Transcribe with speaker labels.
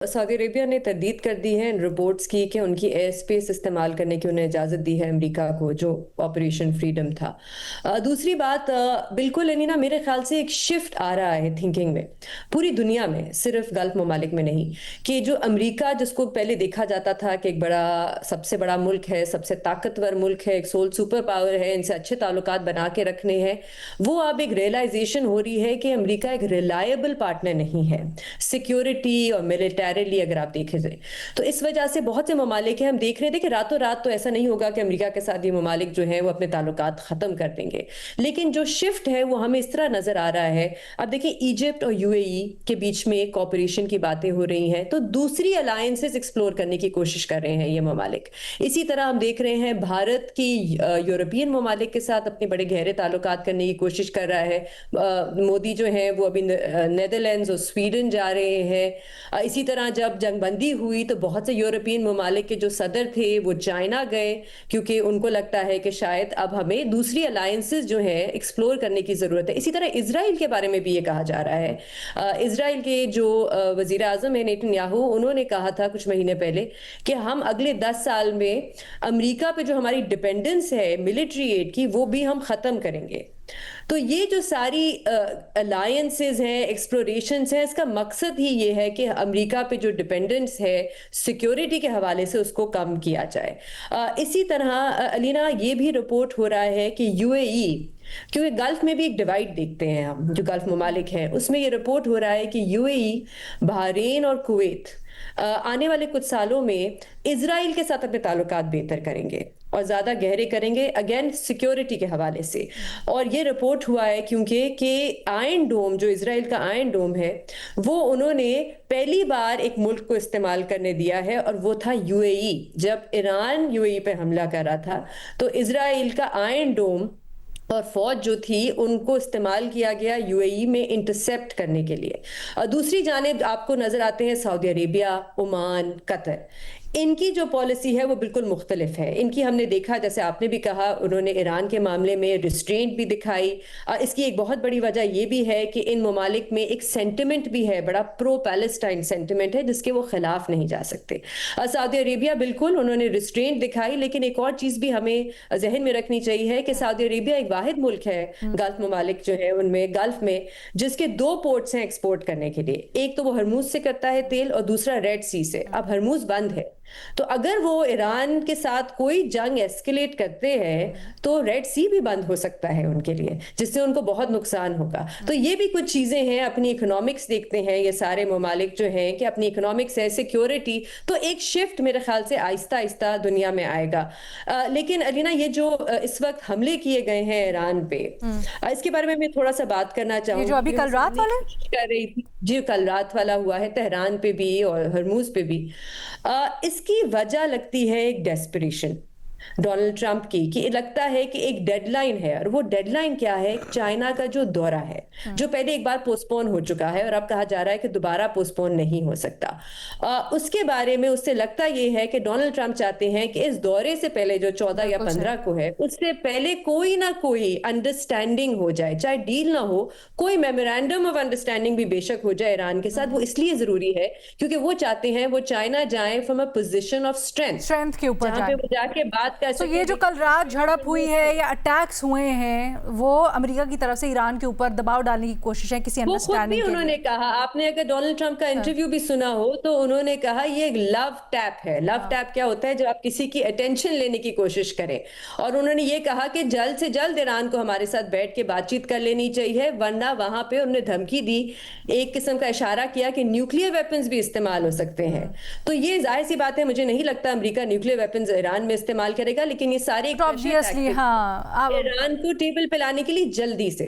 Speaker 1: Saudi Arabia ने तरदीद कर दी है इन रिपोर्ट्स की कि उनकी एयर स्पेस इस्तेमाल करने की उन्हें इजाज़त दी है अमेरिका को, जो ऑपरेशन फ्रीडम था। दूसरी बात, बिल्कुल यानी ना मेरे ख्याल से एक शिफ्ट आ रहा है थिंकिंग में, पूरी दुनिया में, सिर्फ गल्फ ममालिक में नहीं, कि जो अमेरिका जिसको पहले देखा जाता था कि एक बड़ा सबसे बड़ा मुल्क है, सबसे ताकतवर मुल्क है, एक सोल सुपर पावर है, इनसे अच्छे ताल्लुकात बना के रखने हैं, वो अब एक रियलाइजेशन हो रही है कि अमेरिका एक रिलायबल पार्टनर नहीं है सिक्योरिटी और मिलिटरीली, अगर आप देखें तो इस वजह से बहुत से ममालिक हैं, हम देख रहे थे कि रातों रात तो ऐसा नहीं होगा कि अमेरिका के साथ ये ममालिक जो है वो अपने ताल्लुकात ख़त्म कर देंगे, लेकिन जो शिफ्ट है वो हमें इस तरह नज़र आ रहा है। अब देखिए, इजिप्ट और यूएई के बीच में कॉपरेशन की बातें हो रही हैं, तो दूसरी अलायंसेस एक्सप्लोर करने की कोशिश कर रहे हैं ये ममालिक। इसी तरह हम देख रहे हैं भारत की यूरोपियन ममालिक के साथ अपने बड़े गहरे ताल्लुकात करने की कोशिश कर रहा है। मोदी जो है वो अभी नेदरलैंड्स और स्वीडन जा रहे हैं। इसी तरह जब जंगबंदी हुई तो बहुत से यूरोपियन ममालिक के जो सदर थे वो चाइना गए, क्योंकि उनको लगता है कि शायद अब हमें दूसरी अलायंसेस जो है एक्सप्लोर करने की ज़रूरत है। इसी तरह इजराइल के बारे में भी ये कहा जा रहा है। इजराइल के जो वज़ीर आज़म है नेतन्याहू, उन्होंने कहा था कुछ महीने पहले कि हम अगले 10 साल में अमेरिका पे जो हमारी डिपेंडेंस है मिलिट्री एड की, वो भी हम ख़त्म करेंगे। तो ये जो सारी अलायंसेस हैं, एक्सप्लोरेशंस हैं, इसका मकसद ही ये है कि अमेरिका पे जो डिपेंडेंस है सिक्योरिटी के हवाले से उसको कम किया जाए। इसी तरह अलीना, ये भी रिपोर्ट हो रहा है कि यूएई, क्योंकि गल्फ में भी एक डिवाइड देखते हैं हम, जो गल्फ ममालिक हैं उसमें ये रिपोर्ट हो रहा है कि यूएई, बहरीन और कुवैत आने वाले कुछ सालों में इजराइल के साथ अपने ताल्लुकात बेहतर करेंगे और ज़्यादा गहरे करेंगे, अगेन सिक्योरिटी के हवाले से। और ये रिपोर्ट हुआ है क्योंकि आयरन डोम, जो इजराइल का आयरन डोम है, वो उन्होंने पहली बार एक मुल्क को इस्तेमाल करने दिया है, और वो था यूएई। जब ईरान यूएई पे हमला कर रहा था तो इजराइल का आयरन डोम और फौज जो थी उनको इस्तेमाल किया गया यूएई में इंटरसेप्ट करने के लिए। दूसरी जानिब आपको नजर आते हैं सऊदी अरेबिया, ओमान, कतर। इनकी जो पॉलिसी है वो बिल्कुल मुख्तलिफ है। इनकी हमने देखा, जैसे आपने भी कहा, उन्होंने ईरान के मामले में रिस्ट्रेंट भी दिखाई। इसकी एक बहुत बड़ी वजह ये भी है कि इन ममालिक में एक सेंटिमेंट भी है, बड़ा प्रो पैलेस्टाइन सेंटिमेंट है, जिसके वो खिलाफ नहीं जा सकते। सऊदी अरेबिया, बिल्कुल उन्होंने रिस्ट्रेंट दिखाई, लेकिन एक और चीज़ भी हमें जहन में रखनी चाहिए कि सऊदी अरेबिया एक वाहिद मुल्क है गल्फ ममालिक जो है उनमें, गल्फ में, जिसके 2 पोर्ट्स हैं एक्सपोर्ट करने के लिए। एक तो वो हरमूज से करता है तेल, और दूसरा रेड सी से। अब हरमूज बंद है, तो अगर वो ईरान के साथ कोई जंग एस्केलेट करते हैं तो रेड सी भी बंद हो सकता है उनके लिए, जिससे उनको बहुत नुकसान होगा। तो ये भी कुछ चीजें हैं। अपनी इकोनॉमिक्स देखते हैं ये सारे ममालिक जो हैं, कि अपनी इकोनॉमिक्स है, सिक्योरिटी, तो एक शिफ्ट मेरे ख्याल से आहिस्ता आहिस्ता दुनिया में आएगा। लेकिन अलीना, ये जो इस वक्त हमले किए गए हैं ईरान पे, इसके बारे में मैं थोड़ा सा बात करना चाहूंगी।
Speaker 2: जो अभी कल रात वाला
Speaker 1: कर रही थी जी, कल रात वाला हुआ है तेहरान पे भी और हरमूज पे भी। इसकी वजह लगती है एक डेस्परेशन डोनाल्ड ट्रंप की, कि लगता है कि एक डेडलाइन है, और वो डेडलाइन क्या है? चाइना का जो दौरा है, जो पहले एक बार पोस्टपोन हो चुका है और अब कहा जा रहा है कि दोबारा पोस्टपोन नहीं हो सकता। उसके बारे में उससे लगता ये है कि डोनाल्ड ट्रंप चाहते हैं कि इस दौरे से पहले, जो 14 या 15 को है, उससे पहले कोई ना कोई अंडरस्टैंडिंग हो जाए, चाहे डील ना हो, कोई मेमोरेंडम ऑफ अंडरस्टैंडिंग भी बेशक हो जाए ईरान के साथ। वो इसलिए जरूरी है क्योंकि वो चाहते हैं वो चाइना जाए from a position of strength
Speaker 2: के ऊपर,
Speaker 1: जहां पे वो जाके बात कर
Speaker 2: तो ये जो कल रात झड़प हुई है या अटैक्स हुए हैं, वो अमेरिका की तरफ से ईरान के ऊपर दबाव डालने की कोशिश है किसी अंडरस्टैंडिंग के लिए।
Speaker 1: उन्होंने कहा, आपने अगर डोनाल्ड ट्रंप का इंटरव्यू भी सुना हो तो उन्होंने कहा ये एक लव टैप है। लव टैप क्या होता है? जब आप किसी की अटेंशन लेने की कोशिश करें। और उन्होंने ये कहा कि जल्द से जल्द ईरान को हमारे साथ बैठ के बातचीत कर लेनी चाहिए, वरना वहां पे उन्होंने धमकी दी, एक किस्म का इशारा किया कि न्यूक्लियर वेपन्स भी इस्तेमाल हो सकते हैं। तो ये जाहिर सी बात है, मुझे नहीं लगता अमेरिका न्यूक्लियर वेपन्स ईरान में इस्तेमाल करेगा, लेकिन ये सारे
Speaker 2: ऑब्वियसली हाँ,
Speaker 1: ईरान को टेबल पे लाने के लिए जल्दी से